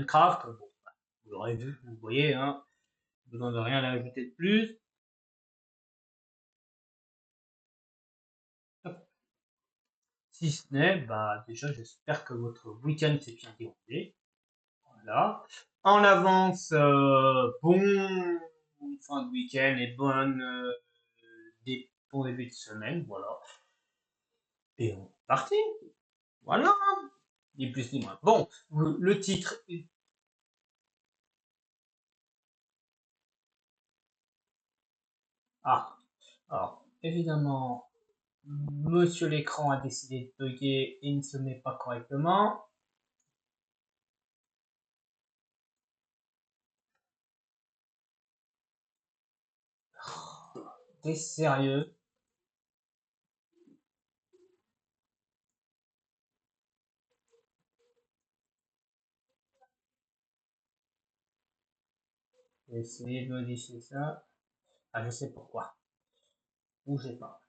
Minecraft. Bon, vous l'aurez vu, vous voyez, hein, besoin de rien ajouter de plus. Si ce n'est, bah déjà j'espère que votre week-end s'est bien déroulé. Voilà. En avance, bon fin de week-end et bon début de semaine, voilà. Et on est parti. Voilà. Ni plus ni moins. Bon, le titre. Ah, alors évidemment, Monsieur l'écran a décidé de bugger et ne se met pas correctement. T'es sérieux? J'ai essayé de modifier ça. Ah, je sais pourquoi. Bougez pas.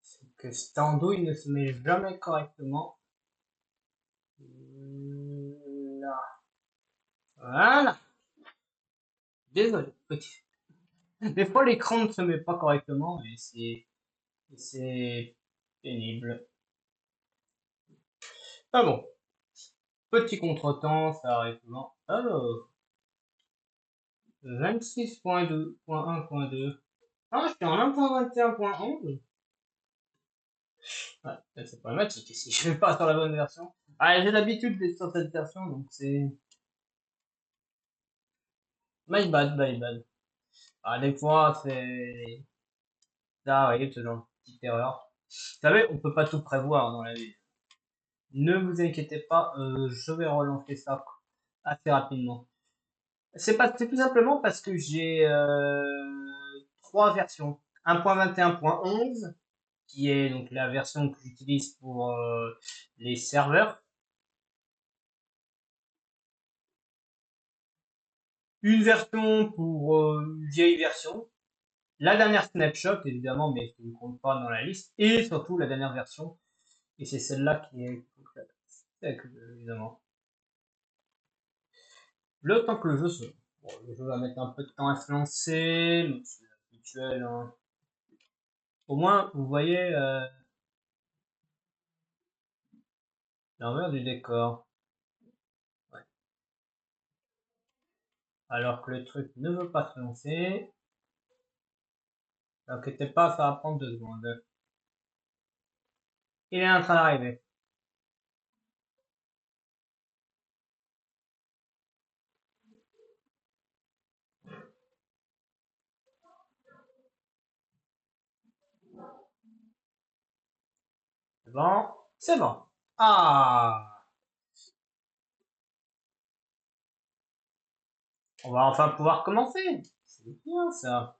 C'est que cette andouille ne se met jamais correctement. Là. Voilà. Désolé, petit. Des fois, l'écran ne se met pas correctement et c'est pénible. Ah bon. Petit contretemps, ça arrive souvent. Alors, 26.2.1.2. Ah, je suis en 1.21.11. Ouais, c'est problématique si je vais pas sur la bonne version. Ah, j'ai l'habitude d'être sur cette version, donc c'est my bad, my bad. Ah, des fois, ça arrive, ce genre de petite erreur. Vous savez, on peut pas tout prévoir dans la vie. Ne vous inquiétez pas, je vais relancer ça assez rapidement. C'est tout simplement parce que j'ai trois versions. 1.21.11, qui est donc la version que j'utilise pour les serveurs. Une version pour une vieille version. La dernière snapshot, évidemment, mais qui ne compte pas dans la liste. Et surtout la dernière version. Et c'est celle-là qui est évidemment. Le temps que le jeu se... Bon, le jeu va mettre un peu de temps à se lancer, mais c'est habituel, hein. Au moins, vous voyez l'envers du décor. Ouais. Alors que le truc ne veut pas se lancer. N'inquiétez pas, ça va prendre 2 secondes. Il est en train d'arriver. C'est bon. C'est bon. Ah, on va enfin pouvoir commencer. C'est bien ça.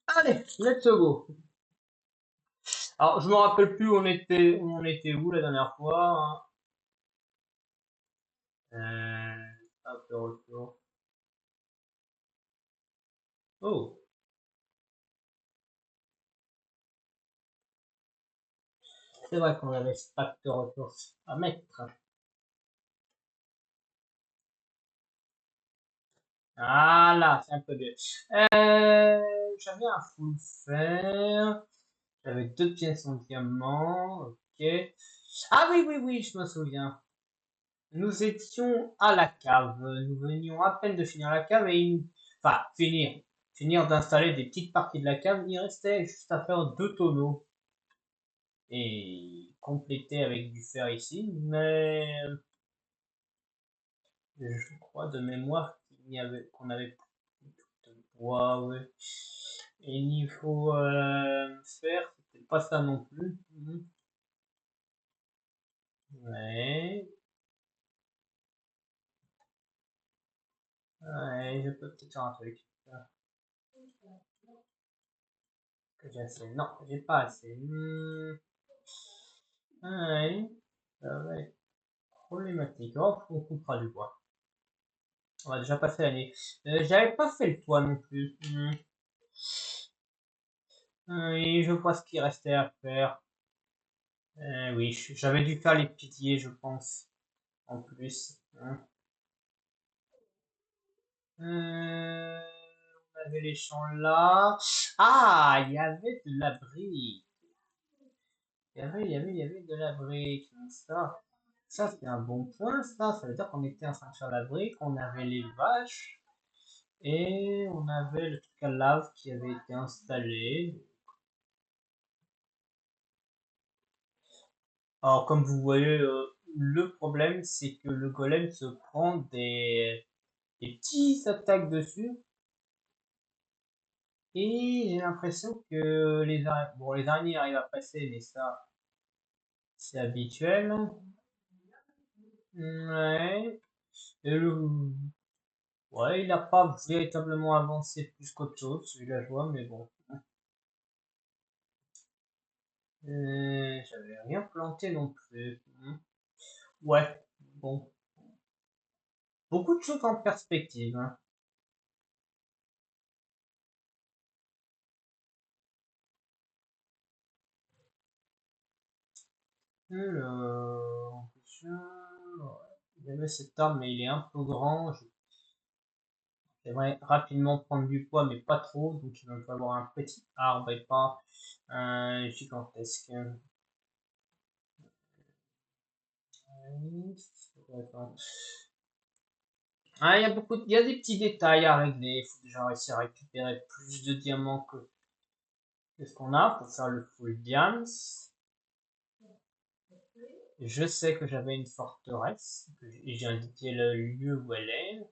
Allez, let's go. Alors, je me rappelle plus où on était où la dernière fois, hein. Hop, le retour. Oh, c'est vrai qu'on avait ce pack de ressources à mettre. Voilà, c'est un peu mieux. J'avais un full fer. J'avais 2 pièces en diamant. Ok. Ah oui, oui, oui, je me souviens. Nous étions à la cave. Nous venions à peine de finir la cave enfin, finir d'installer des petites parties de la cave. Il restait juste à faire 2 tonneaux et compléter avec du fer ici. Mais je crois de mémoire qu'on avait plus de bois, ouais. Et niveau fer, c'était pas ça non plus. Ouais. Ouais, je peux peut-être faire un truc. Que j'ai assez. Non, j'ai pas assez. Ouais, ça va être problématique. Oh, on coupera du bois. On va déjà passer l'année. J'avais pas fait le toit non plus. Et je vois ce qu'il restait à faire. Oui, j'avais dû faire les piliers, je pense, en plus. On avait les champs là. Ah, il y avait de la brique. Il y avait de la brique. Donc ça c'est un bon point. Ça veut dire qu'on était en train de faire la brique. On avait les vaches et on avait le truc à lave qui avait été installé. Alors, comme vous voyez, le problème, c'est que le golem se prend des petites attaques dessus. Et j'ai l'impression que les araignées arrivent à passer, mais ça, c'est habituel. Ouais. Et ouais, il n'a pas véritablement avancé plus qu'autre chose, celui-là, je vois, mais bon. J'avais rien planté non plus. Ouais, bon. Beaucoup de choses en perspective, hein. Alors, ouais. Il y avait cet arbre, mais il est un peu grand. J'aimerais rapidement prendre du poids, mais pas trop. Donc, il va me falloir un petit arbre et pas un gigantesque. Ah, il y a des petits détails à régler. Il faut déjà réussir à récupérer plus de diamants que ce qu'on a pour faire le full diams. Je sais que j'avais une forteresse et j'ai indiqué le lieu où elle est.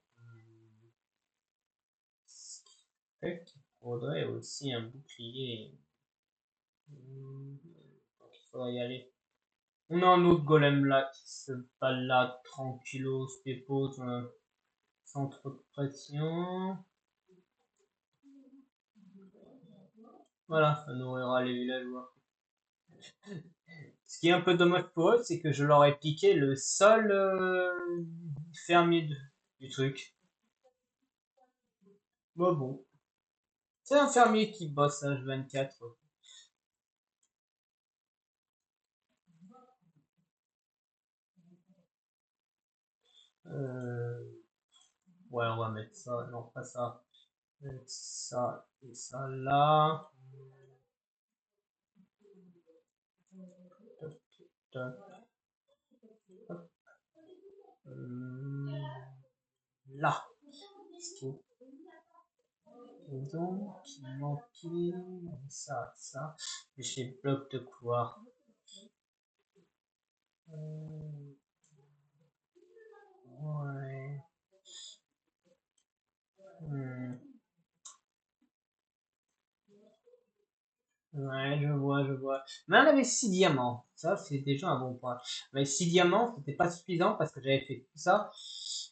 Ce qui fait qu'il faudrait aussi un bouclier. Donc il faudrait y aller. On a un autre golem là qui se balade tranquillos, se dépose sans trop de pression. Voilà, ça nourrira les villageois. Ce qui est un peu dommage pour eux, c'est que je leur ai piqué le seul fermier du truc. Bon. C'est un fermier qui bosse H24. Euh, ouais, on va mettre ça. Non, pas ça. Ça et ça là. Toc, toc, hop. Là. Donc, il manquait ça. J'ai bloc de couloir. Ouais. Hmm. Ouais, je vois. Mais on avait 6 diamants. Ça, c'est déjà un bon point. Mais 6 diamants, c'était pas suffisant parce que j'avais fait tout ça.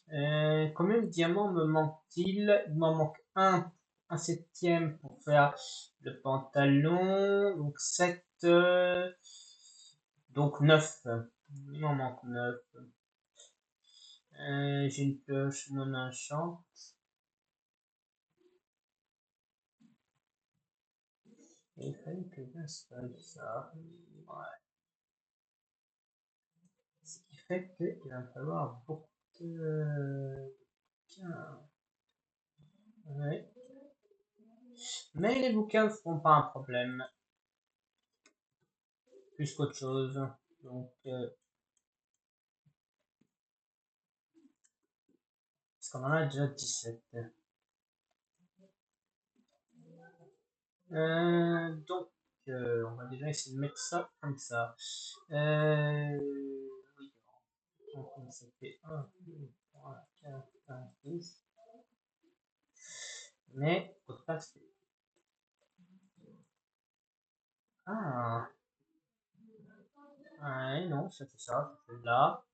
Combien de diamants me manque-t-il? Il m'en manque un septième pour faire le pantalon. Donc 7, donc 9. Il m'en manque 9. J'ai une pioche non enchant. Il fallait que j'installe ça. Ouais. Ce qui fait qu'il va me falloir beaucoup de... Tiens. Ouais. Mais les bouquins ne seront pas un problème, plus qu'autre chose. Donc, parce qu'on en a déjà 17. Donc, on va déjà essayer de mettre ça comme ça. Oui, donc ça fait 1, 2, 3, 4, 5, 6. Mais, au total, c'est... Ah, ouais, non, ça fait ça fait là.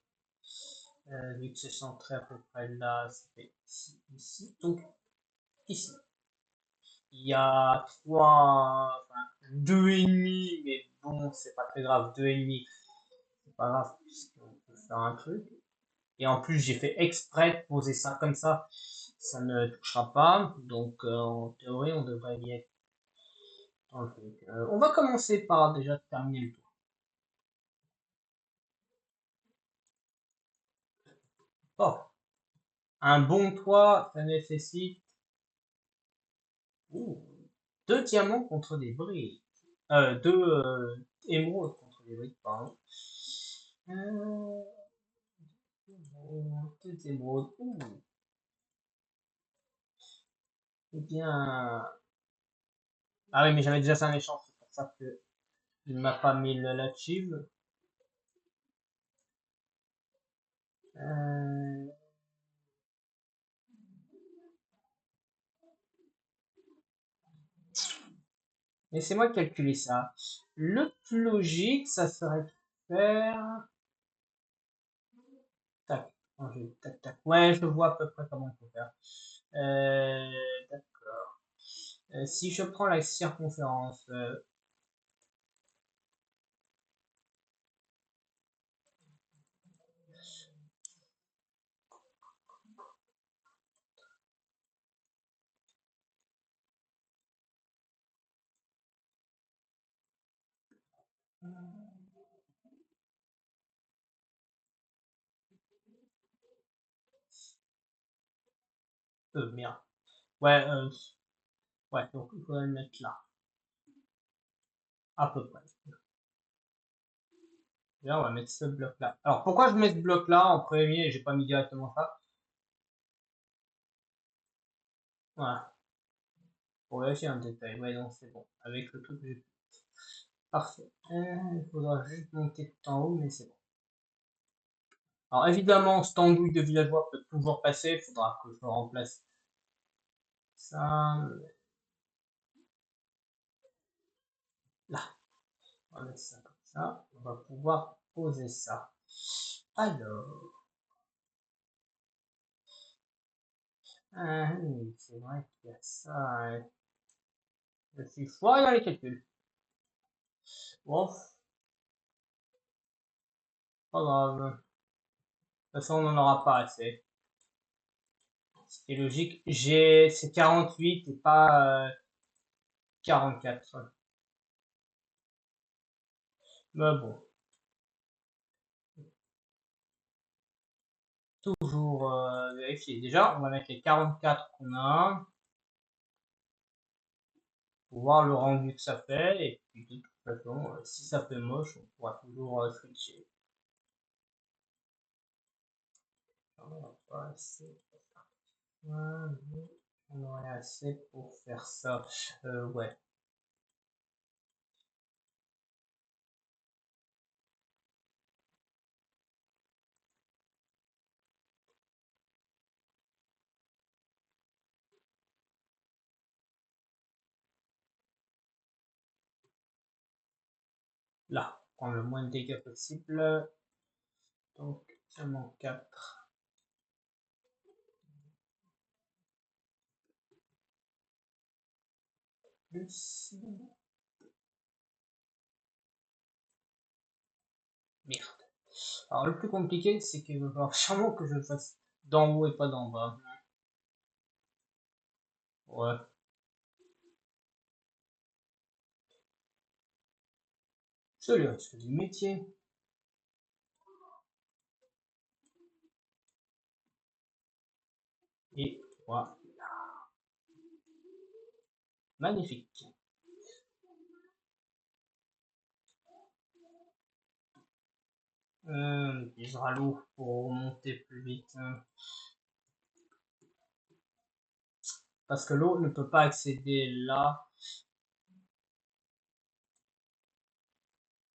Vu que c'est centré à peu près là, ça fait ici. Donc, ici. Il y a enfin, deux et demi, mais bon, c'est pas très grave, deux et demi, c'est pas grave puisqu'on peut faire un truc. Et en plus, j'ai fait exprès de poser ça comme ça ne touchera pas. Donc, en théorie, on devrait y être dans le truc. On va commencer par déjà terminer le tour. Oh, un bon toit, ça nécessite ouh, 2 diamants contre des briques. Deux émeraudes contre des briques, pardon. Euh, deux émeraudes. Ouh. Eh bien. Ah oui, mais j'avais déjà fait un échange, c'est pour ça que il m'a pas mis l'achieve. Euh, Laissez-moi calculer ça. Le plus logique, ça serait de faire. Tac, tac, tac. Ouais, je vois à peu près comment on peut faire. Euh, d'accord. Si je prends la circonférence, merde. Ouais, ouais, donc il faudrait le mettre là, à peu près. Là, on va mettre ce bloc là. Alors pourquoi je mets ce bloc là en premier et j'ai pas mis directement ça? Voilà, pour vérifier un détail. Ouais, donc c'est bon. Avec le truc, j'ai parfait. Il faudra juste monter tout en haut, mais c'est bon. Alors évidemment, cette andouille de villageois peut toujours passer. Il faudra que je remplace ça là. On va mettre ça comme ça. On va pouvoir poser ça. Alors, oui, c'est vrai qu'il y a ça. Je suis foiré dans les calculs. Bon, pas grave. De toute façon, on n'en aura pas assez. C'est logique. C'est 48 et pas 44. Mais bon, toujours vérifier. Déjà, on va mettre les 44 qu'on a pour voir le rendu que ça fait. Et puis, de toute façon, si ça fait moche, on pourra toujours switcher. On aura pas assez. On aurait assez pour faire ça. Ouais. Là, prendre le moins de dégâts possible. Donc, seulement 4. Plus. Merde. Alors, le plus compliqué, c'est qu'il va falloir sûrement que je le fasse d'en haut et pas d'en bas. Ouais. C'est le risque du métier. Et voilà. Magnifique. Il sera lourd pour remonter plus vite. Parce que l'eau ne peut pas accéder là.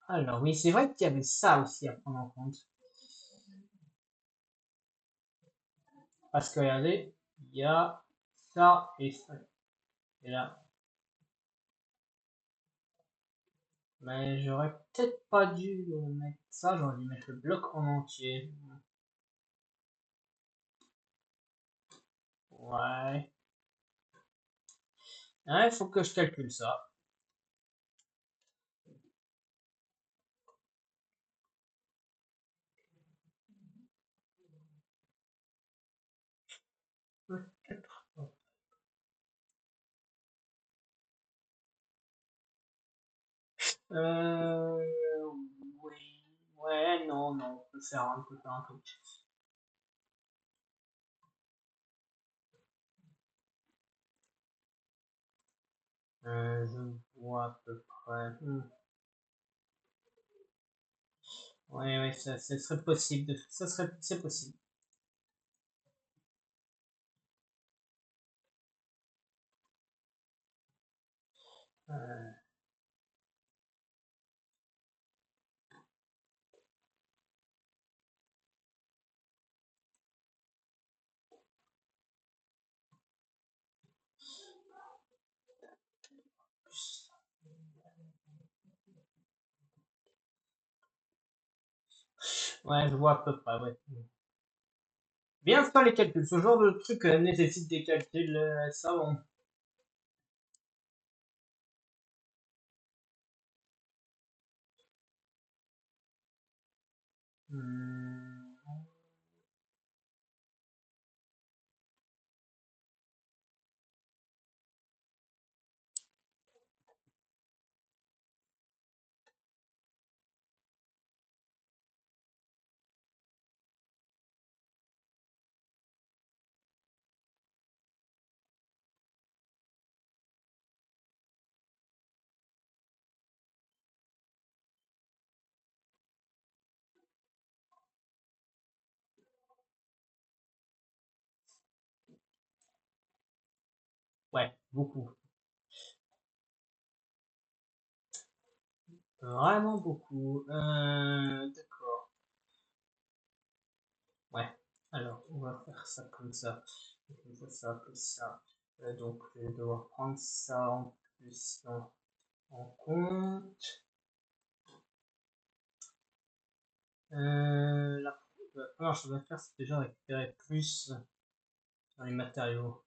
Alors oui, c'est vrai qu'il y avait ça aussi à prendre en compte. Parce que regardez, il y a ça et ça. Et là. Mais j'aurais peut-être pas dû mettre ça, j'aurais dû mettre le bloc en entier. Ouais. Il faut que je calcule ça. Euh, oui. Ouais, non, non, on peut faire un truc. Je vois à peu près. Oui, oui, ça serait possible. C'est possible. Euh, ouais, je vois à peu près, ouais. Bien faire les calculs. Ce genre de truc nécessite des calculs savants. Hmm, ouais, beaucoup. Vraiment beaucoup. D'accord. Ouais. Alors, on va faire ça comme ça. On va ça comme ça. Donc, je vais devoir prendre ça en plus en compte. La première chose à faire, c'est déjà récupérer plus dans les matériaux.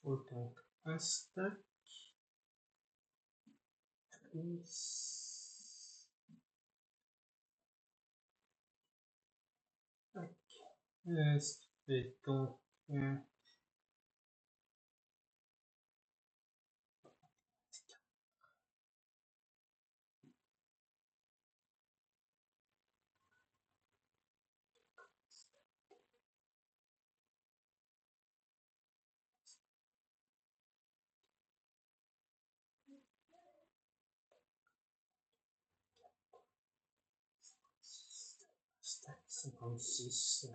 Faut donc un stack plus. Ce qui fait donc stack 56.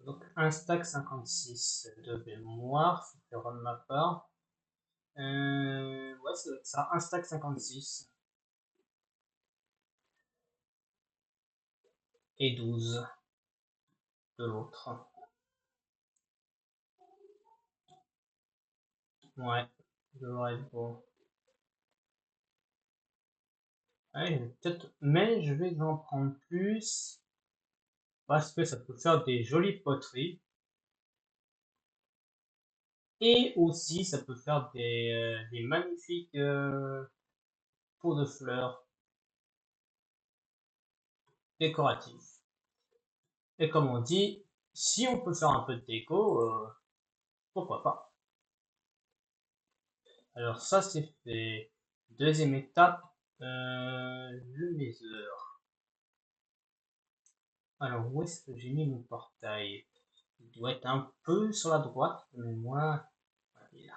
Donc un stack 56 de mémoire, c'est erreur de ma part. Ouais, ça doit être ça, un stack 56 et 12 de l'autre. Ouais, ça devrait être bon. Ouais, peut-être, mais je vais en prendre plus parce que ça peut faire des jolies poteries et aussi ça peut faire des magnifiques pots de fleurs décoratifs. Et comme on dit, si on peut faire un peu de déco, pourquoi pas. Alors ça c'est fait. Deuxième étape, le laser. Alors où est-ce que j'ai mis mon portail? Il doit être un peu sur la droite mais moi. Il est là.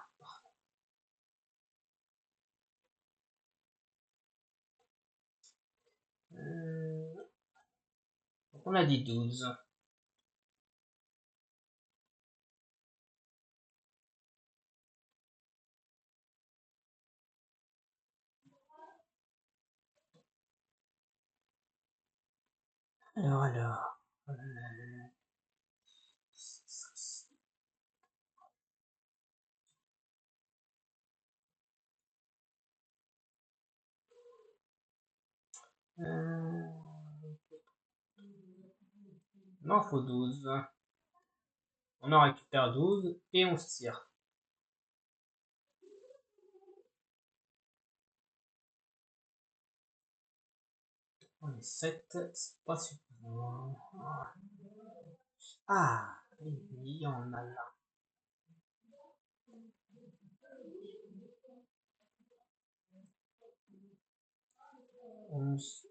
Euh, on a dit 12. Alors. Non, faut 12. On en récupère 12 et on se tire. On est 7, c'est pas suffisant. Ah, il y en a là. 11,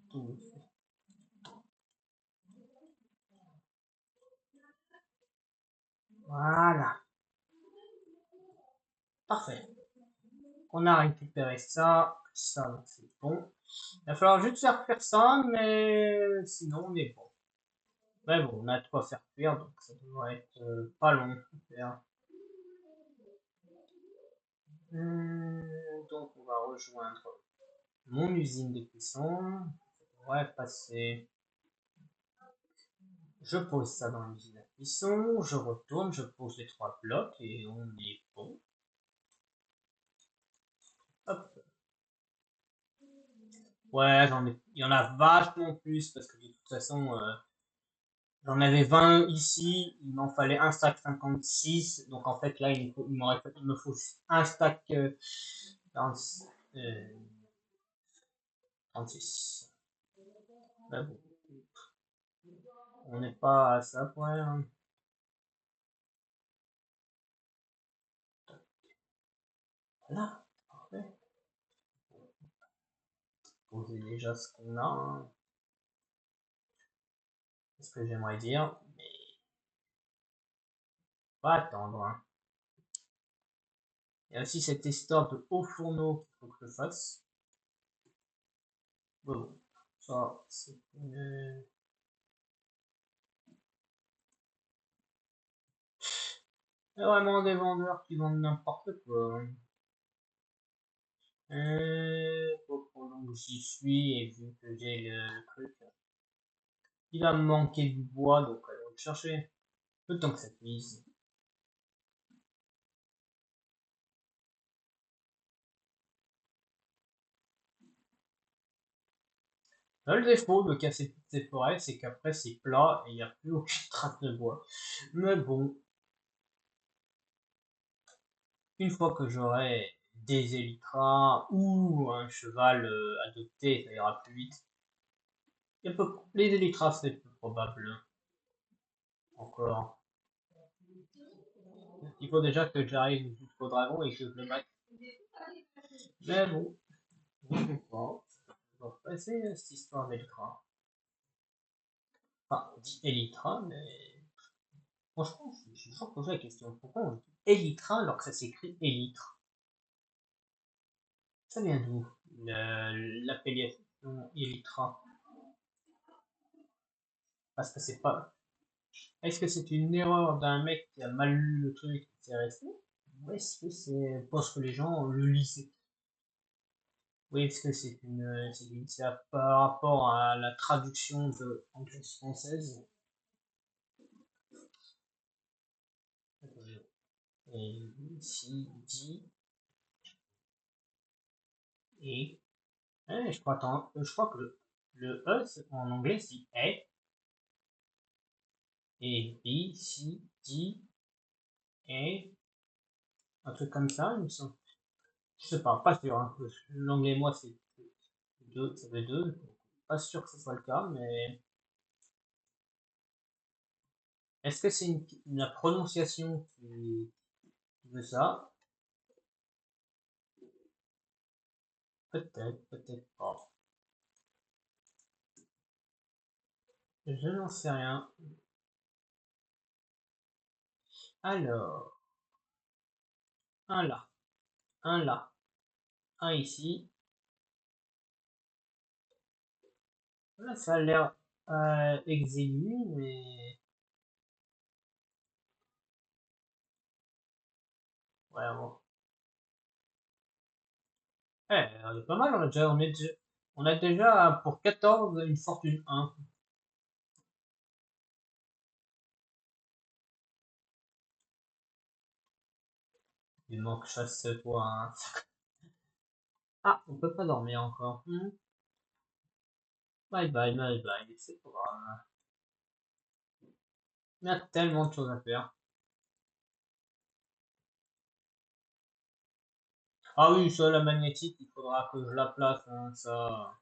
12. Voilà. Parfait. On a récupéré ça. Ça, donc c'est bon. Il va falloir juste faire ça, mais sinon on est bon. Mais bon, on a de quoi faire cuire, donc ça devrait être pas long à faire. Donc on va rejoindre mon usine de cuisson. Ça devrait passer. Je pose ça dans l'usine à cuisson, je retourne, je pose les 3 blocs et on est bon. Hop. Ouais, il y en a vachement plus parce que de toute façon, j'en avais 20 ici, il m'en fallait un stack 56, donc en fait là il me faut un stack 46. 36. Mais bon, on n'est pas à ça pour rien. Là, parfait. Poser déjà ce qu'on a, hein. C'est ce que j'aimerais dire, mais pas attendre, hein. Il y a aussi cette histoire de haut fourneau qu'il faut que je fasse. Bon, ça, c'est une... Il y a vraiment des vendeurs qui vendent n'importe quoi. Donc j'y suis et vu que j'ai le truc, il va me manquer du bois, donc allons le chercher. Le temps que ça cuise. Le défaut de casser toutes ces forêts, c'est qu'après c'est plat et il n'y a plus aucune trace de bois. Mais bon, une fois que j'aurai des élytras ou un cheval adopté, ça ira plus vite. Les élytras, c'est plus probable encore. Il faut déjà que j'arrive jusqu'au dragon et que je le mate. Mais bon, je sais pas. On va passer cette histoire d'élytra. Enfin, on dit élytra, mais franchement, je me suis toujours posé la question. Pourquoi on dit élytra alors que ça s'écrit élytre? Ça vient d'où l'appellation élytra? Parce que c'est pas. Est-ce que c'est une erreur d'un mec qui a mal lu le truc et qui s'est resté? Ou est-ce que c'est parce que les gens le lisaient? Oui, est-ce que c'est par rapport à la traduction de anglaise française? Et ici, dit, et, je crois que le E en anglais c'est est, et B, C, D, et, un truc comme ça, il me semble. Je sais pas sûr, hein. L'anglais, moi, c'est deux, ça fait deux. Pas sûr que ce soit le cas, mais est-ce que c'est la prononciation qui veut ça? Peut-être, peut-être pas. Je n'en sais rien. Alors, un là, un là, un ici. Là, ça a l'air exigu, mais ouais, bon. Eh, on est pas mal, on est déjà. On a déjà pour 14 une fortune 1. Il manque chasse toi. Hein. Ah, on peut pas dormir encore. Bye bye, bye bye, c'est pas grave. Il y a tellement de choses à faire. Ah oui, ça, la magnétique, il faudra que je la place. Hein, ça,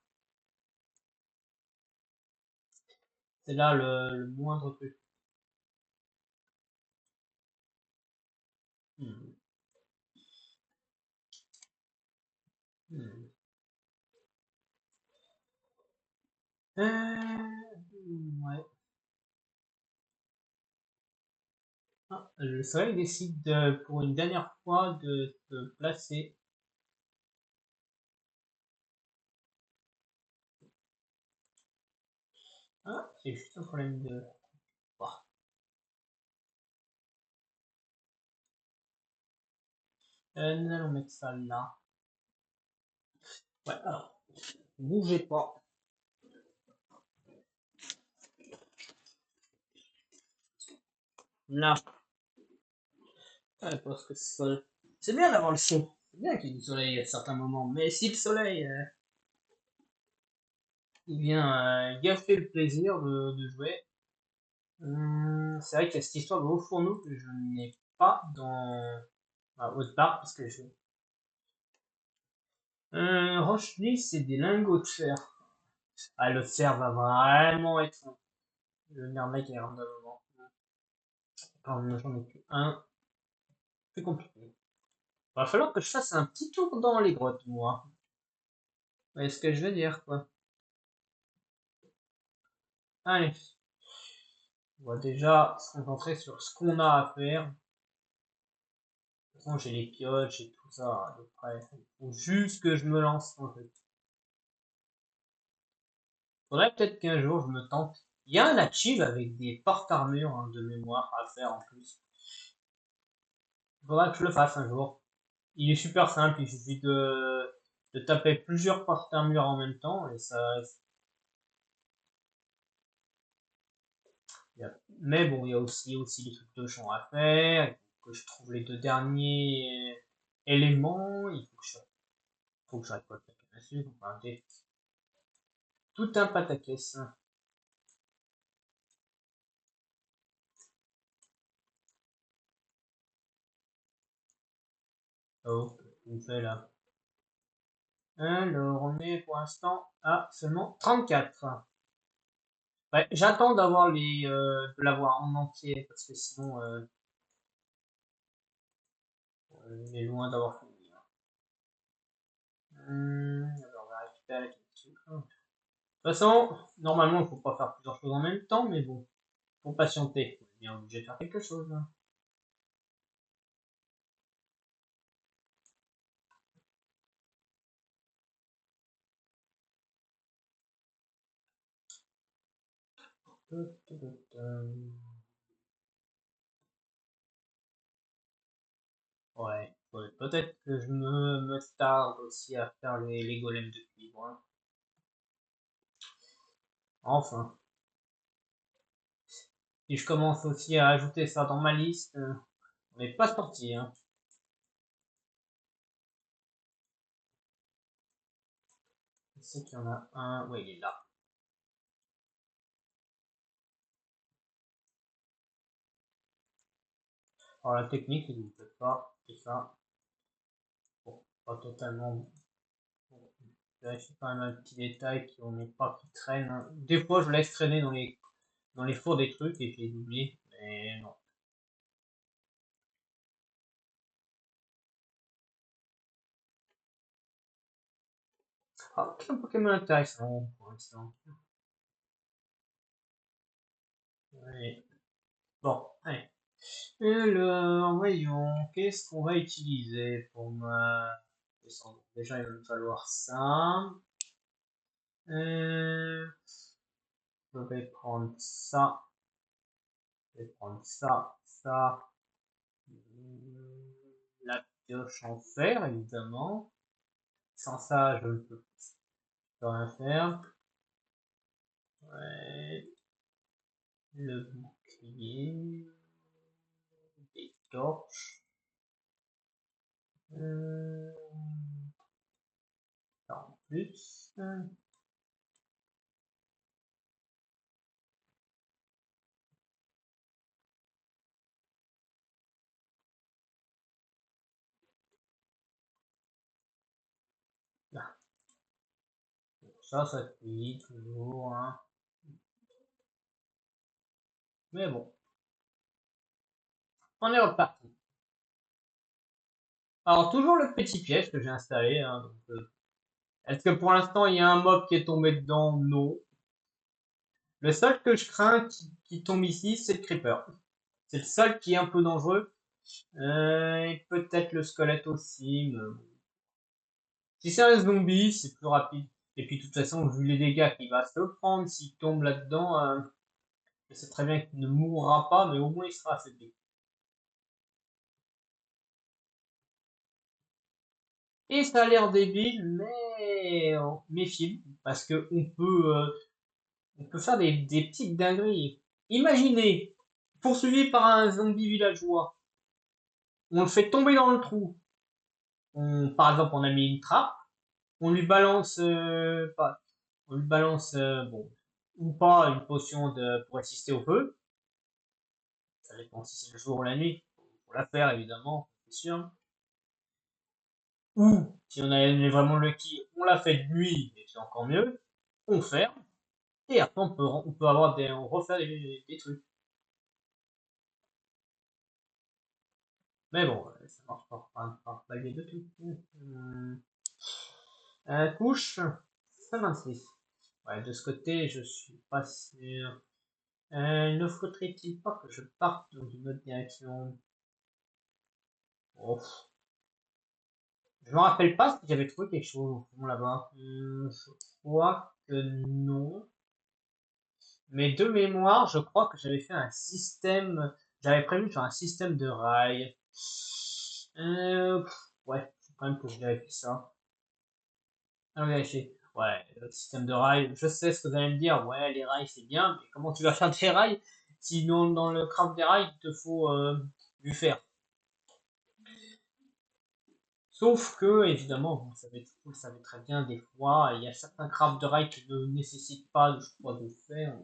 c'est là le moindre truc. Hmm. Hmm. Ouais. Ah, le soleil décide pour une dernière fois de se placer. Ah, c'est juste un problème de... Bah, nous allons mettre ça là. Ouais, alors, bougez pas. Là. Ouais, parce que c'est bien d'avoir le son. C'est bien qu'il y ait du soleil à certains moments. Mais si le soleil, il vient gâcher le plaisir de jouer, c'est vrai qu'il y a cette histoire de haut fourneau que je n'ai pas dans ma haute part parce que je... Roche-Lee, c'est des lingots de fer. Ah, le fer va vraiment être le mermec à un moment. Alors, j'en ai plus un. Plus compliqué. Va falloir que je fasse un petit tour dans les grottes, moi. Vous voyez ce que je veux dire, quoi. Allez. On va déjà se concentrer sur ce qu'on a à faire. De toute façon, j'ai les pioches et tout ça de près. Il faut juste que je me lance en fait. Faudrait peut-être qu'un jour je me tente. Il y a un achieve avec des porte-armures hein, de mémoire à faire en plus. Faudrait que je le fasse un jour. Il est super simple, il suffit de taper plusieurs porte-armures en même temps et ça. Mais bon, il y a aussi des trucs de champ à faire. Il faut que je trouve les deux derniers éléments. Faut que je récolte la canne à sucre. Enfin, tout un pataquès. Oh, on fait là. Alors, on est pour l'instant à seulement 34. Ouais, j'attends d'avoir de l'avoir en entier parce que sinon, on est loin d'avoir fini. Alors, on va récupérer la question. De toute façon, normalement, il faut pas faire plusieurs choses en même temps, mais bon, pour patienter, on est bien obligé de faire quelque chose. Hein. Ouais, ouais, peut-être que me tarde aussi à faire les golems de cuivre. Hein. Enfin, si je commence aussi à ajouter ça dans ma liste, on n'est pas sorti. Hein. Je sais qu'il y en a un. Oui, il est là. Alors la technique, il ne peut pas. C'est ça. Bon, pas totalement. Bon, vérifie quand même un petit détail qu'on n'est pas qui traîne. Hein. Des fois, je laisse traîner dans les fours des trucs et je les oublie. Mais non. Ah, quel Pokémon intéressant pour l'instant. Ouais. Bon, allez. Alors, voyons, qu'est-ce qu'on va utiliser pour ma descente. Déjà, il va me falloir ça. Euh, je vais prendre ça. Je vais prendre ça, ça. La pioche en fer, évidemment. Sans ça, je ne peux peux rien faire. Ouais. Le bouclier. Des torches. En plus. Là. Ça cuit toujours, hein. Mais bon, on est reparti. Alors, toujours le petit piège que j'ai installé. Hein, donc, est-ce que pour l'instant, il y a un mob qui est tombé dedans? Non. Le seul que je crains qui tombe ici, c'est le creeper. C'est le seul qui est un peu dangereux. Et peut-être le squelette aussi. Mais bon. Si c'est un zombie, c'est plus rapide. Et puis, de toute façon, vu les dégâts qu'il va se prendre, s'il tombe là-dedans, je sais très bien qu'il ne mourra pas, mais au moins il sera affaibli. Et ça a l'air débile, mais méfiez-vous, parce que on peut faire des petites dingueries. Imaginez, poursuivi par un zombie villageois, on le fait tomber dans le trou. Par exemple, on a mis une trappe, on lui balance, on lui balance, bon, ou pas, une potion pour résister au feu. Ça dépend si c'est le jour ou la nuit. Faut la faire, évidemment, c'est sûr. Ou, si on est vraiment lucky, on la fait de nuit, et c'est encore mieux. On ferme, et après on peut avoir on refait des trucs. Mais bon, ça marche par palier de tout. Couche 56. Ouais, de ce côté, je suis pas sûr. Ne faudrait-il pas que je parte dans une autre direction? Oh. Je me rappelle pas si j'avais trouvé quelque chose au fond là-bas. Je crois que non. Mais de mémoire, je crois que j'avais fait un système. J'avais prévu de faire un système de rails. Ouais, faut quand même que je vérifie ça. Ah, vérifier. Ouais, le système de rails. Je sais ce que vous allez me dire. Ouais, les rails c'est bien, mais comment tu vas faire des rails si dans le craft des rails, il te faut du fer. Sauf que, évidemment, vous le savez très bien, des fois, il y a certains crafts de rails qui ne nécessitent pas de choix de fer.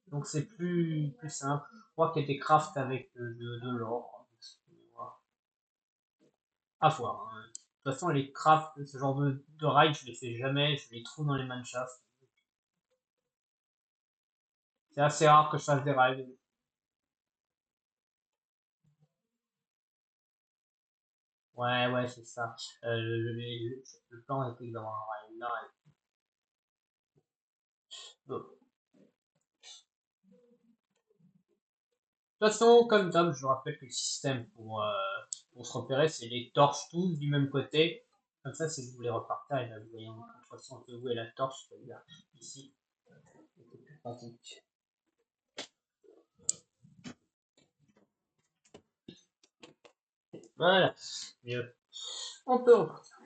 Donc c'est plus simple. Je crois qu'il y a des crafts avec de l'or. À voir. Hein. De toute façon, les crafts, ce genre de rails, je les fais jamais. Je les trouve dans les manshafts. C'est assez rare que je fasse des rails. Ouais, ouais, c'est ça. Le plan était d'avoir un rail là. Bon. De toute façon, comme d'hab, je vous rappelle que le système pour se repérer, c'est les torches tous du même côté. Comme ça, si vous voulez repartir, et ben, vous voyez de toute façon où est la torche, c'est-à-dire ici. C'est plus pratique. Voilà, mieux. On peut repartir.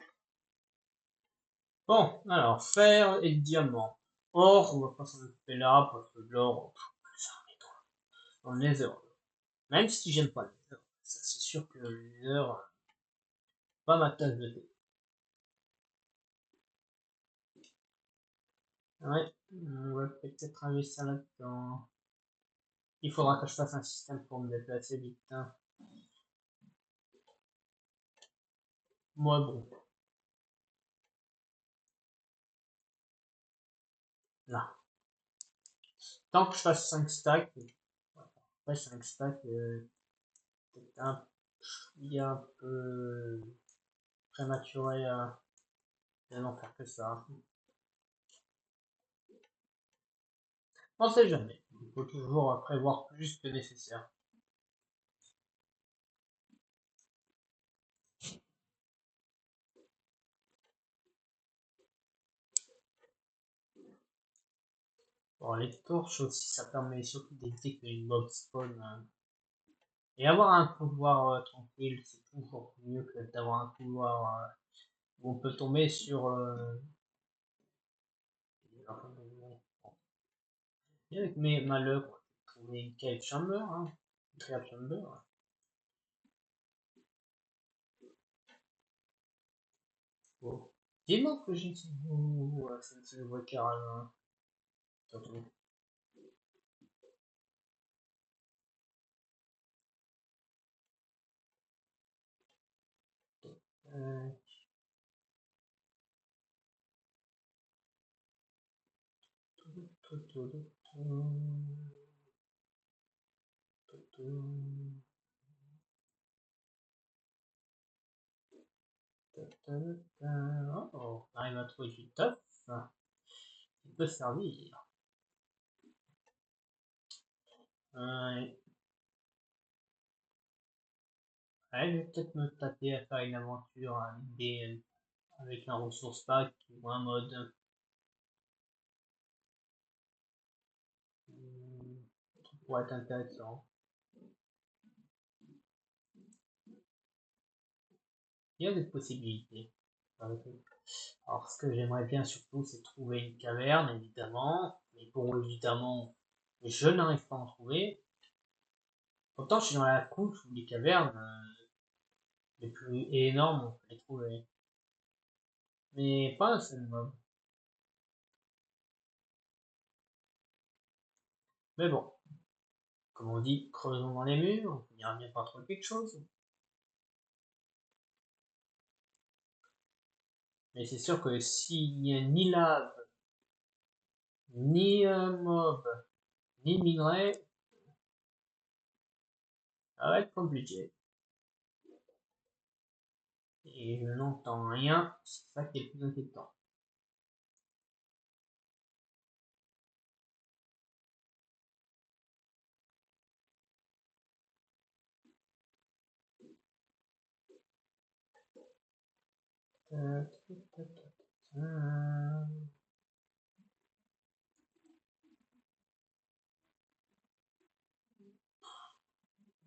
Bon, alors, fer et diamant. Or, on va pas s'en occuper là, parce que l'or, ça dans le nether. Même si j'aime pas le nether, ça c'est sûr que le nether, pas ma tasse de thé. Ouais, on va peut-être investir là-dedans. Il faudra que je fasse un système pour me déplacer vite. Hein. Moi, bon, là. Tant que je fasse 5 stacks, après 5 stacks, c'est un peu prématuré à n'en faire que ça. On sait jamais. Il faut toujours prévoir plus que nécessaire. Bon, les torches aussi, ça permet surtout d'éviter que les mobs spawn. Et avoir un couloir tranquille, c'est toujours mieux que d'avoir un couloir où on peut tomber sur... Et avec mes malheurs, trouver une cave chamber, hein. Une cave chamber. Bon. Dis-moi que j'ai dit, ça ne se voit carrément. Surtout. Euh, Oh, on arrive à trouver du top. Il peut servir. Ouais, je vais peut-être me taper à faire une aventure avec un ressource pack ou un mode. Ça pourrait être intéressant. Il y a des possibilités. Alors, ce que j'aimerais bien surtout, c'est trouver une caverne, évidemment. Mais bon, évidemment, je n'arrive pas à en trouver. Pourtant, je suis dans la couche où les cavernes les plus énormes, on peut les trouver. Mais pas un seul mob. Mais bon, comme on dit, creusons dans les murs, on finira bien par trouver quelque chose. Mais c'est sûr que s'il n'y a ni lave, ni mob, ni minerai, ça va être compliqué. Et je n'entends rien, c'est ça qui est le plus inquiétant.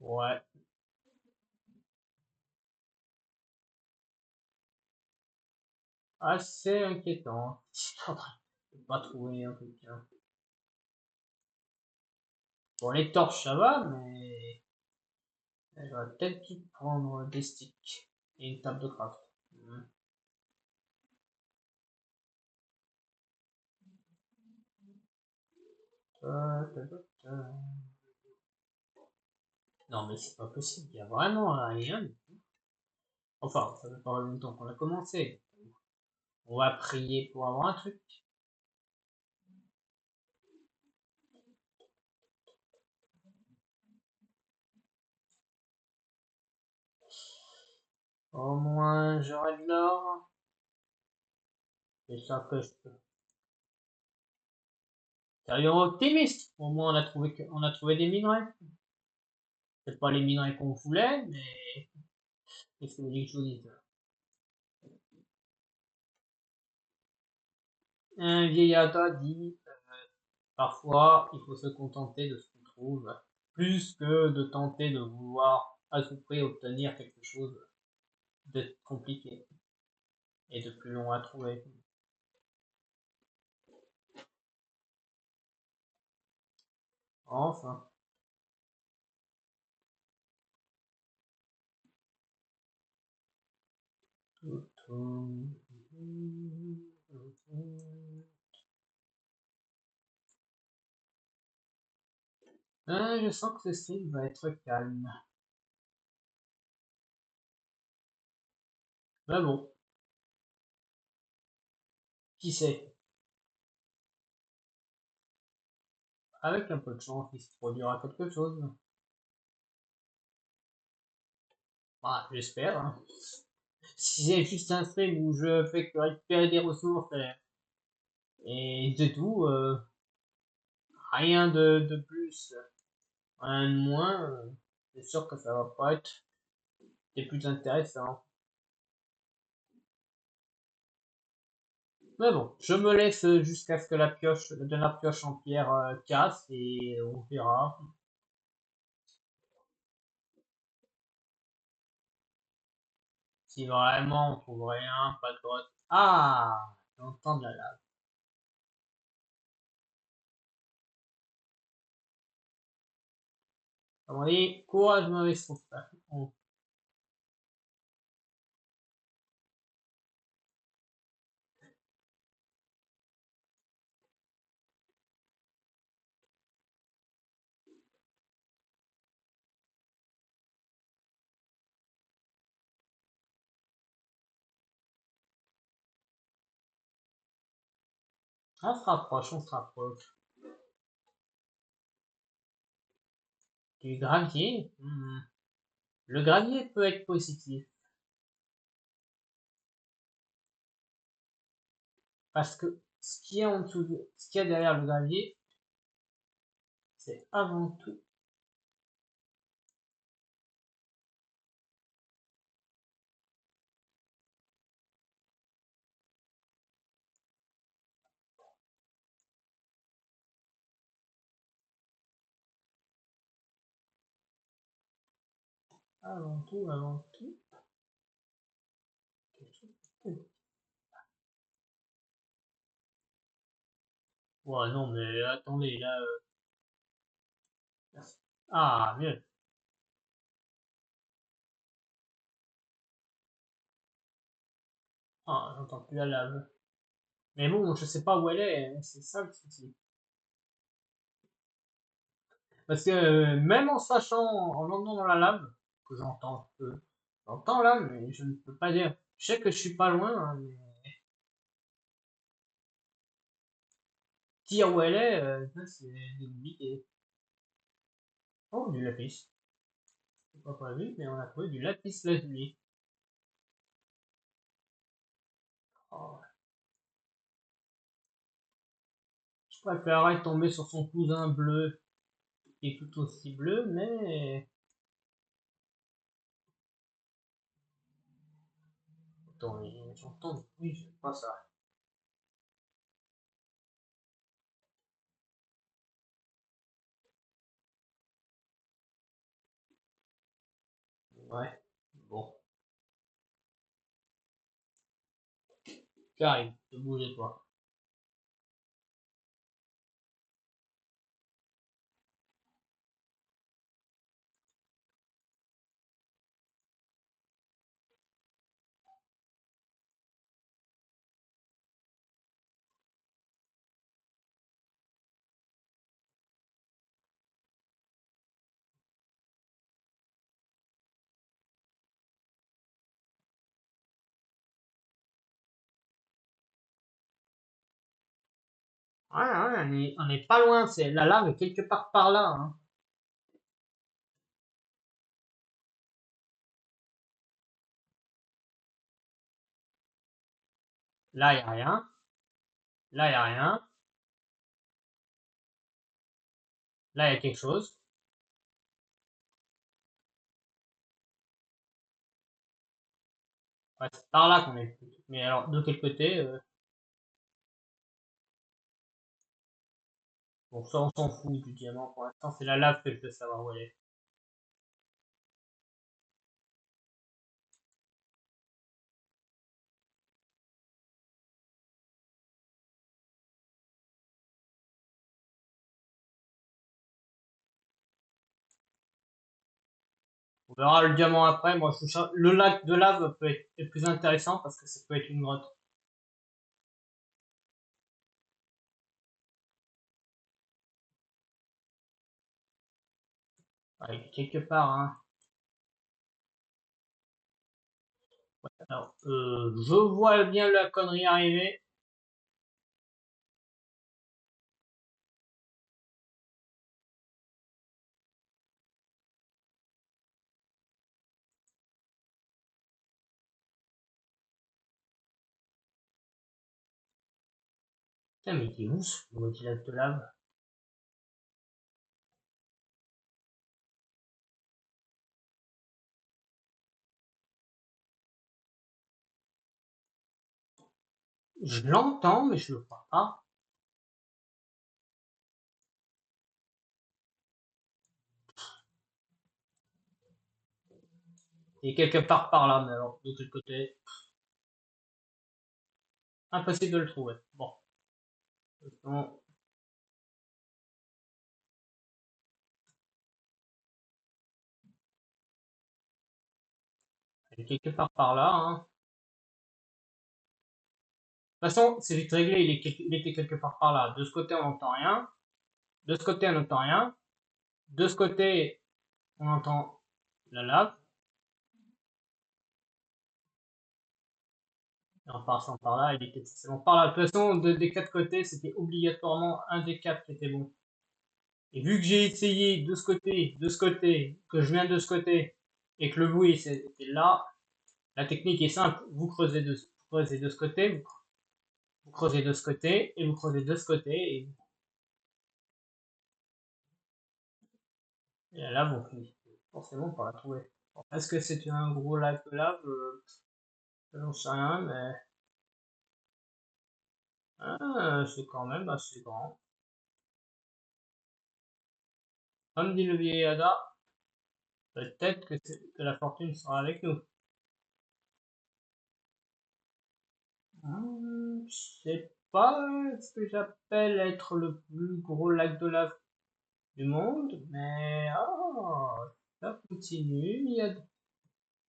Ouais, assez inquiétant. Je vais pas trouver un truc. Hein. Bon, les torches, ça va, mais j'aurais peut-être dû prendre des sticks et une table de craft. Non, mais c'est pas possible, il y a vraiment rien. Enfin, ça fait pas longtemps qu'on a commencé. On va prier pour avoir un truc. Au moins, j'aurai de l'or. C'est ça que je peux. Sérieux optimiste. Au moins, on a trouvé des minerais. C'est pas les minerais qu'on voulait, mais qu'est-ce que vous voulez que je vous dise? Un vieillard a dit, parfois, il faut se contenter de ce qu'on trouve, plus que de tenter de vouloir à tout prix obtenir quelque chose de compliqué et de plus long à trouver. Enfin. Je sens que ce stream va être calme. Mais bon, qui sait? Avec un peu de chance, il se produira quelque chose. Bah, j'espère. Hein. Si c'est juste un stream où je fais que récupérer des ressources et c'est tout, rien de plus, rien de moins, c'est sûr que ça va pas être des plus intéressant. Mais bon, je me laisse jusqu'à ce que la pioche en pierre casse et on verra. Si vraiment on trouve rien, pas de grotte. Ah, j'entends de la lave. Comme on dit, courage, Maurice, pour ça. On se rapproche, on se rapproche. Du gravier. Le gravier peut être positif. Parce que ce qui est en dessous ce qu'il y a derrière le gravier, c'est avant tout, quelque chose de positif. Ouais, non, mais attendez, là. Ah, mieux. Ah, j'entends plus la lave. Mais bon, je sais pas où elle est, hein, c'est ça le souci. Parce que même en sachant, en entendant dans la lave, que j'entends peu, j'entends là, mais je ne peux pas dire. Je sais que je suis pas loin, hein, mais dire où elle est, ça, c'est limité. Oh, du lapis. C'est pas prévu, mais on a trouvé du lapis lazuli. Oh, je préférerais tomber sur son cousin bleu, qui est tout aussi bleu, mais... Attends, j'entends, oui, je pas ça. Ouais, bon, j'arrive, te bouger toi. Ouais, ouais, on est pas loin, c'est la lave est quelque part par là, hein. Là, y a rien. Là, y a rien. Là, il y a quelque chose. Ouais, c'est par là qu'on est. Mais alors, de quel côté bon, ça, on s'en fout du diamant pour l'instant. C'est la lave que je veux savoir où elle est. On verra le diamant après. Moi, le lac de lave peut être est plus intéressant parce que ça peut être une grotte. Ouais, quelque part, hein. Ouais, alors, je vois bien la connerie arriver. Tiens, mais il est où ce maudit lac de lave? Je l'entends, mais je le vois pas. Il est quelque part par là, mais alors, de quel côté? Impossible de le trouver. Bon. Bon. Il est quelque part par là, hein. De toute façon, c'est vite réglé, il était quelque part par là. De ce côté, on n'entend rien. De ce côté, on n'entend rien. De ce côté, on entend la lave. Et en passant par là, il était forcément par là. De toute façon, des quatre côtés, c'était obligatoirement un des quatre qui était bon. Et vu que j'ai essayé de ce côté, que je viens de ce côté, et que le bruit était là, la technique est simple. Vous creusez de ce côté, vous creusez de ce côté, et vous creusez de ce côté, et là, vous finissez forcément par la trouver. Bon, est-ce que c'est un gros lac de lave? J'en sais rien, mais c'est quand même assez grand. Comme dit le vieil Ada, peut-être que la fortune sera avec nous. C'est pas ce que j'appelle être le plus gros lac de lave du monde, mais ça continue.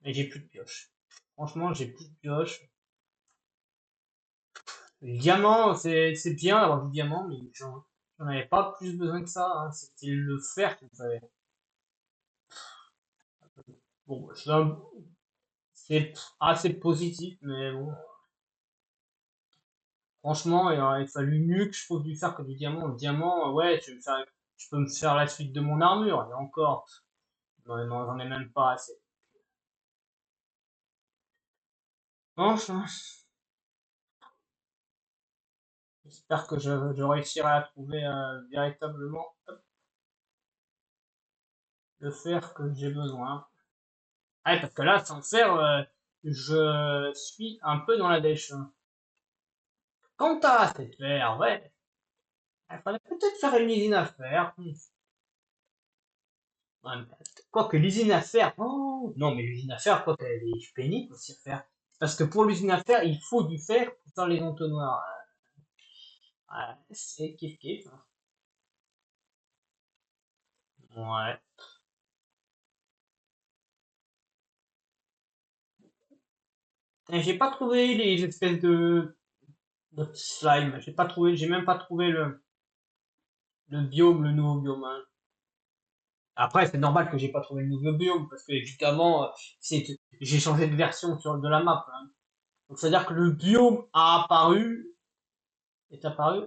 Mais j'ai plus de pioche. Franchement, j'ai plus de pioche. Le diamant, c'est bien d'avoir du diamant, mais j'en avais pas plus besoin que ça, hein. C'était le fer qu'il me fallait. Bon, c'est assez positif, mais bon, franchement, il aurait fallu mieux que je trouve du fer que du diamant. Le diamant, ouais, je peux me faire la suite de mon armure, et encore, non, non, j'en ai même pas assez. Enfin, j'espère que je réussirai à trouver véritablement le fer que j'ai besoin. Ah, parce que là, sans fer, je suis un peu dans la dèche. Quant à cette fer, ouais, il faudrait peut-être faire une usine à fer. Ouais, quoique l'usine à fer, oh, non, mais l'usine à fer, quoi qu'elle est pénible aussi à faire. Parce que pour l'usine à fer, il faut du fer pour faire les entonnoirs. Ouais, c'est kiff kiff, hein. Ouais. Et j'ai pas trouvé les espèces de petits slime. J'ai même pas trouvé le biome, le nouveau biome, hein. Après, c'est normal que j'ai pas trouvé le nouveau biome, parce que évidemment, j'ai changé de version de la map, hein. Donc, c'est-à-dire que le biome est apparu.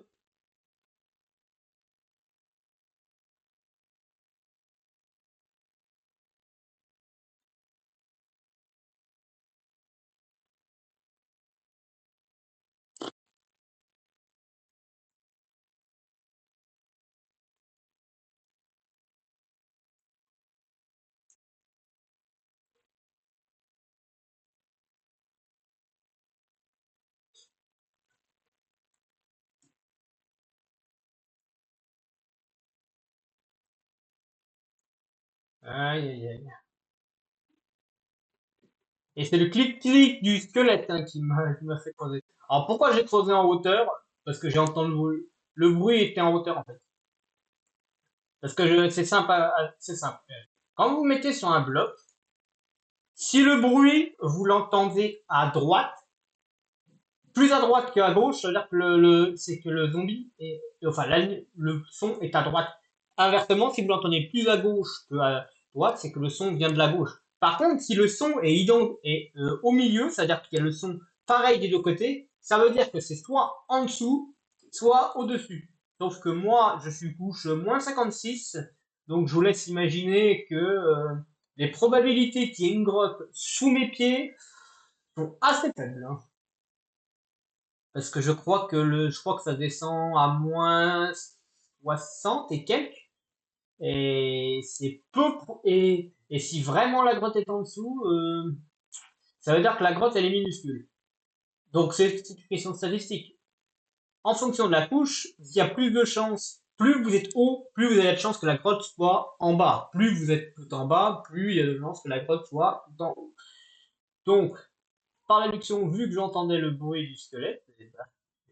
Aïe, aïe, aïe. Et c'est le clic-clic du squelette, hein, qui m'a fait creuser. Alors pourquoi j'ai creusé en hauteur? Parce que j'ai entendu le bruit. Le bruit était en hauteur en fait. Parce que c'est simple, c'est simple. Quand vous mettez sur un bloc, si le bruit vous l'entendez à droite, plus à droite qu'à gauche, c'est-à-dire que c'est que le zombie enfin le son est à droite. Inversement, si vous l'entendez plus à gauche que à droite, c'est que le son vient de la gauche. Par contre, si le son est au milieu, c'est-à-dire qu'il y a le son pareil des deux côtés, ça veut dire que c'est soit en dessous, soit au-dessus. Sauf que moi, je suis couche -56, donc je vous laisse imaginer que les probabilités qu'il y ait une grotte sous mes pieds sont assez faibles, hein. Parce que je crois que ça descend à -60 et quelques. Et c'est et si vraiment la grotte est en dessous, ça veut dire que la grotte elle est minuscule. Donc c'est une question de statistique. En fonction de la couche, il y a plus de chances plus vous êtes haut, plus vous avez de chances que la grotte soit en bas. Plus vous êtes tout en bas, plus il y a de chances que la grotte soit tout en haut. Donc, par déduction, vu que j'entendais le bruit du squelette,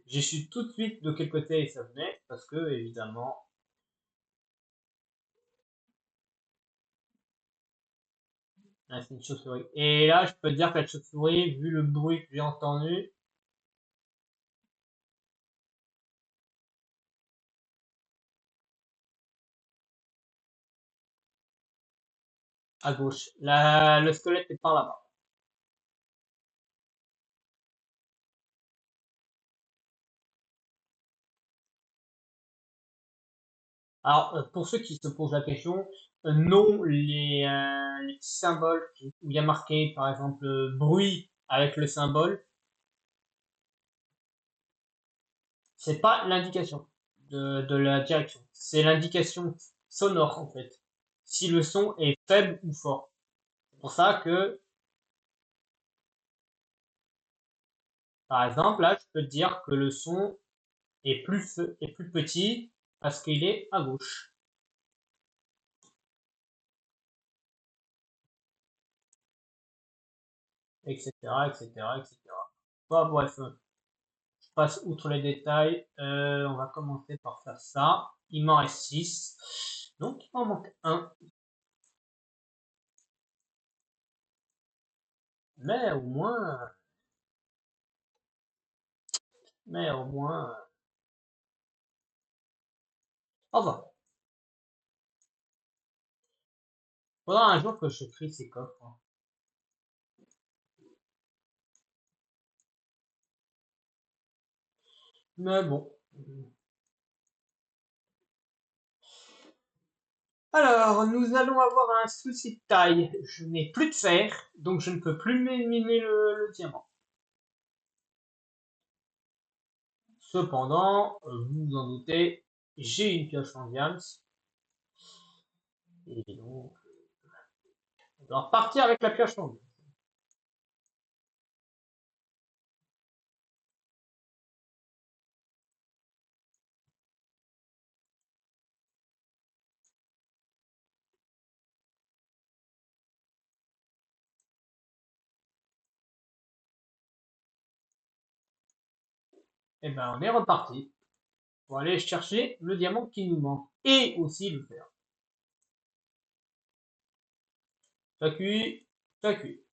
j'ai su tout de suite de quel côté ça venait, parce que, évidemment, là, c'est une chauve-souris. Et là, je peux te dire que la chauve-souris, vu le bruit que j'ai entendu, à gauche. Le squelette est par là-bas. Alors, pour ceux qui se posent la question, non, les petits symboles où il y a marqué, par exemple, bruit avec le symbole, c'est pas l'indication de la direction. C'est l'indication sonore, en fait. Si le son est faible ou fort. C'est pour ça que, par exemple, là, je peux te dire que le son est plus petit parce qu'il est à gauche, etc., etc., etc. Bon, bref, je passe outre les détails. On va commencer par faire ça. Il m'en reste 6. Donc, il m'en manque un. Mais au moins, mais au moins, au revoir. Faudra un jour que je trie ces coffres, hein. Mais bon. Alors, nous allons avoir un souci de taille. Je n'ai plus de fer, donc je ne peux plus miner le diamant. Cependant, vous vous en doutez, j'ai une pioche en diams. Et donc, on va repartir avec la pioche en diams. Et ben, on est reparti pour aller chercher le diamant qui nous manque. Et aussi le fer. Ça cuit, ça cuit.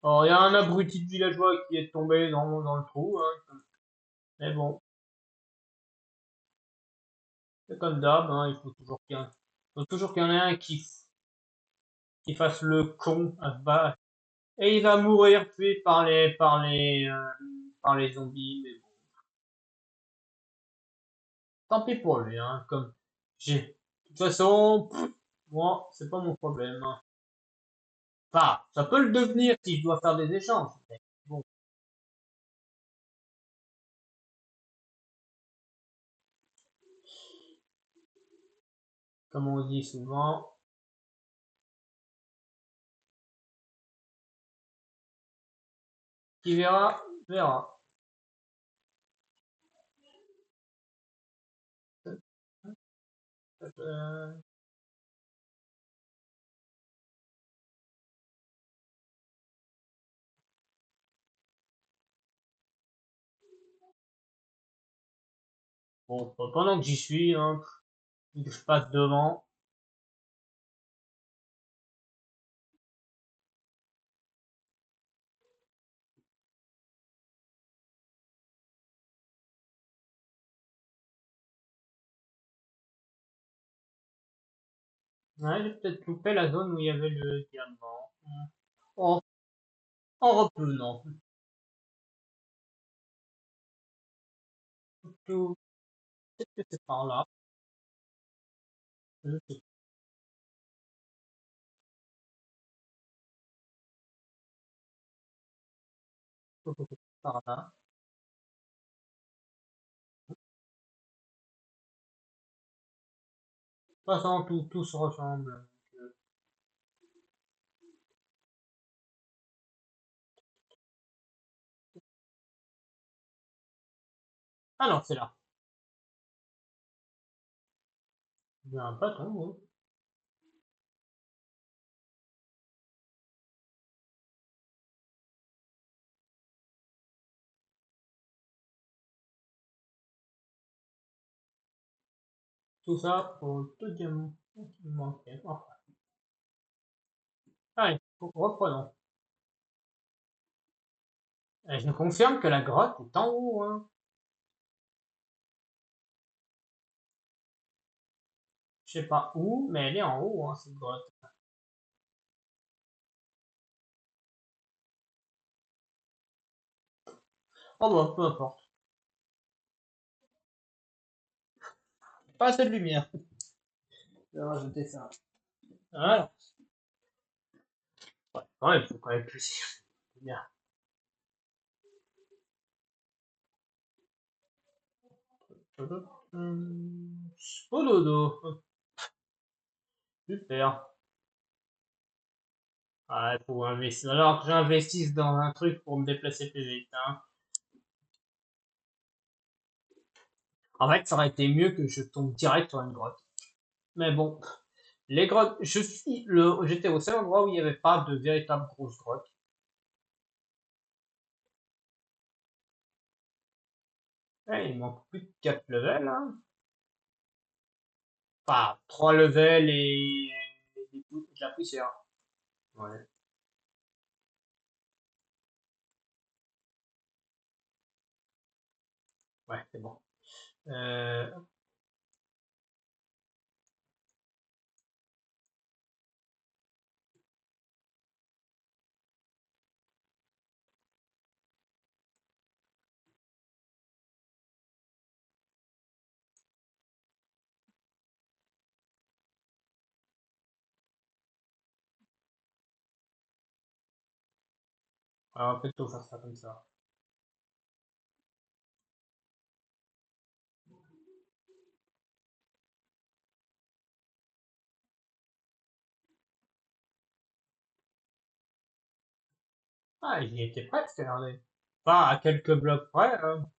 Alors, il y a un abruti de villageois qui est tombé dans le trou, hein. Mais bon, c'est comme d'hab, hein, il faut toujours qu'il y en ait un qui fasse le con à se battre. Et il va mourir tué par les zombies. Mais bon, tant pis pour lui, hein, de toute façon, moi, c'est pas mon problème, hein. Enfin, ça peut le devenir si je dois faire des échanges. Mais bon, comme on dit souvent, qui verra, verra. Euh, bon, pendant que j'y suis, hein, que je passe devant, ouais, j'ai peut-être loupé la zone où il y avait le diamant. En, en revenant, tout, peut-être que c'est par là. Je sais pas, peut-être que c'est par là. De toute façon, tout se ressemble. Ah non, c'est là. Il y a un bâton, oui. Tout ça pour deux diamants. Il me manquait. Enfin. Allez, reprenons. Et je confirme que la grotte est en haut, hein. Je sais pas où, mais elle est en haut, hein, cette grotte. Oh bah, peu importe. Pas assez de lumière. Je vais rajouter ça. Voilà. Ouais, quand même, faut quand même plus. C'est bien. Oh dodo. Super. Ouais, pour investir. Alors que j'investisse dans un truc pour me déplacer plus vite, hein. En fait, ça aurait été mieux que je tombe direct sur une grotte. Mais bon, les grottes, j'étais au seul endroit où il n'y avait pas de véritable grosse grotte. Il manque plus que 4 levels, hein. Enfin, 3 levels et de la poussière. Ouais, ouais, c'est bon. Euh, on va plutôt faire ça comme ça. Ah, j'y étais presque, regardez. Pas à quelques blocs près, hein.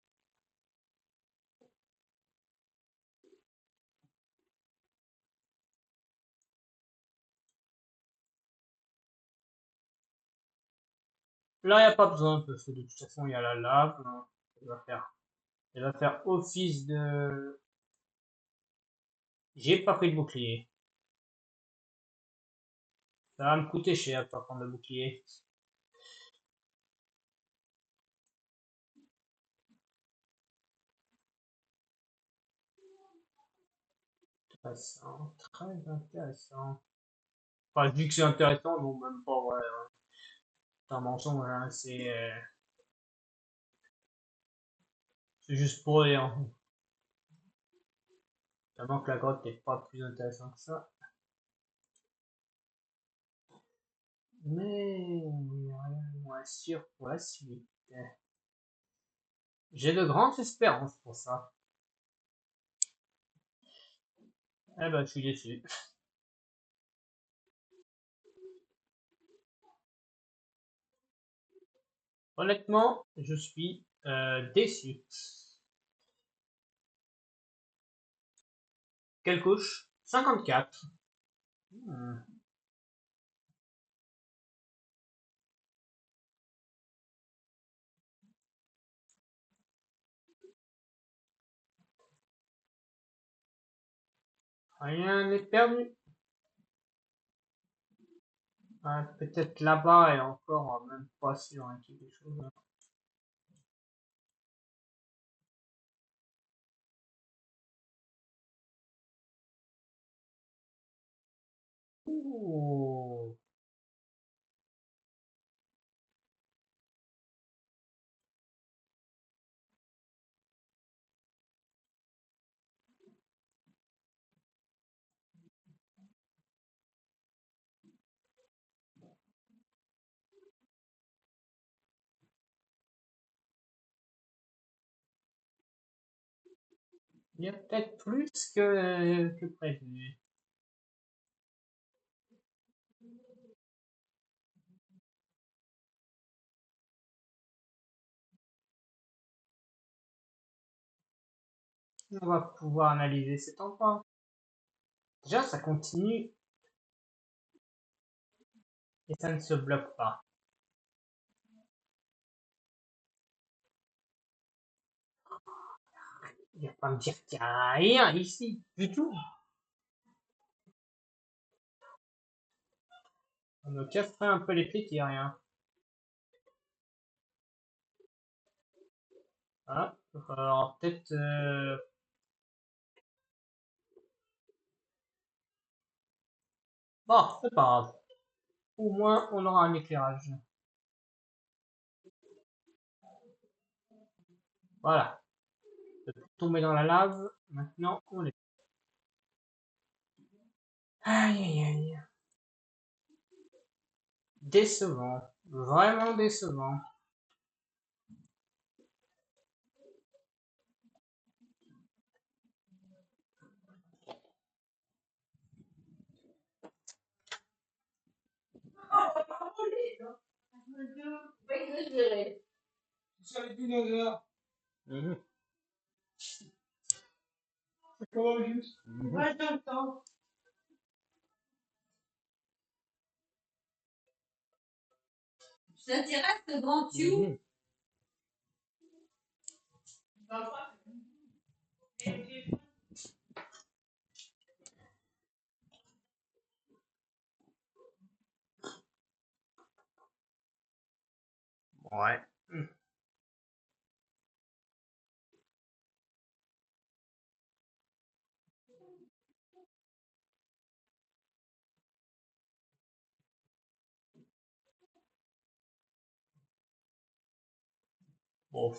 Là, il n'y a pas besoin, parce que de toute façon, il y a la lave. Non, elle va faire office de... J'ai pas pris de bouclier. Ça va me coûter cher de pas prendre de bouclier. Intéressant, très intéressant. Enfin, vu que c'est intéressant, non, même pas, ouais. C'est un mensonge, hein, c'est juste pour rien. Tellement que la grotte n'est pas plus intéressante que ça. Mais rien de moins sûr pour la suite. J'ai de grandes espérances pour ça. Eh ben, je suis déçu. Honnêtement, je suis déçu. Quelle couche? 54. Hmm. Rien n'est perdu. Peut-être là-bas et encore, même pas sûr hein, qu'il y ait des choses. Ouh. Il y a peut-être plus que prévu. On va pouvoir analyser cet endroit. Déjà, ça continue et ça ne se bloque pas. Il va pas me dire qu'il n'y a rien ici, du tout. On me casserait un peu les pieds qu'il n'y a rien. Voilà. Alors peut-être... Bon, c'est pas grave. Au moins, on aura un éclairage. Voilà. Tomber dans la lave. Maintenant, on est... Aïe, aïe, aïe. Décevant. Vraiment décevant. Sur les dinosaures. Mhm. C'est comment juste? Ouais, dans le temps. Ça t'intéresse le grand tube? Ouais. Bon.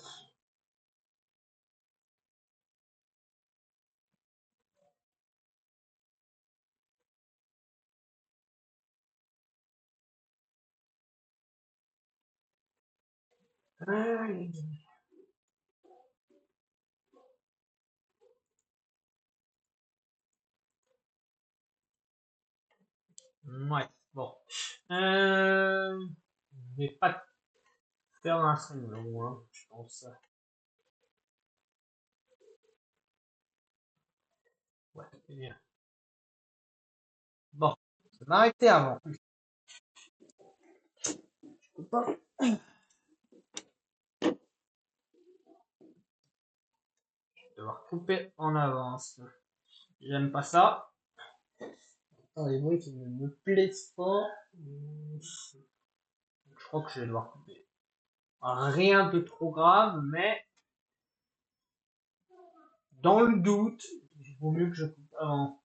Aïe. Ouais. Bon. Je vais pas faire un seul long, hein, je pense. Ouais, c'est bien. Bon. Je vais m'arrêter avant. Je peux pas. Je vais devoir couper en avance. J'aime pas ça. Attends, les bruits qui ne me plaisent pas. Je crois que je vais devoir couper. Rien de trop grave, mais dans le doute, il vaut mieux que je coupe avant.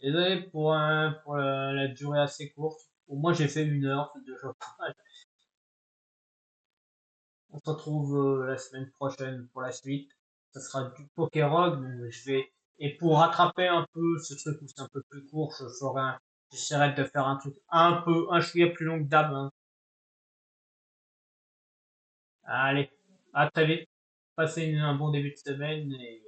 Désolé pour la durée assez courte. Pour moi, j'ai fait 1 heure, c'est déjà pas mal. On se retrouve la semaine prochaine pour la suite. Ça sera du Pokérog, donc je vais... Et pour rattraper un peu ce truc où c'est un peu plus court, j'essaierai de faire un truc un chouïa plus long que d'hab, hein. Allez, à très vite. Passez un bon début de semaine et...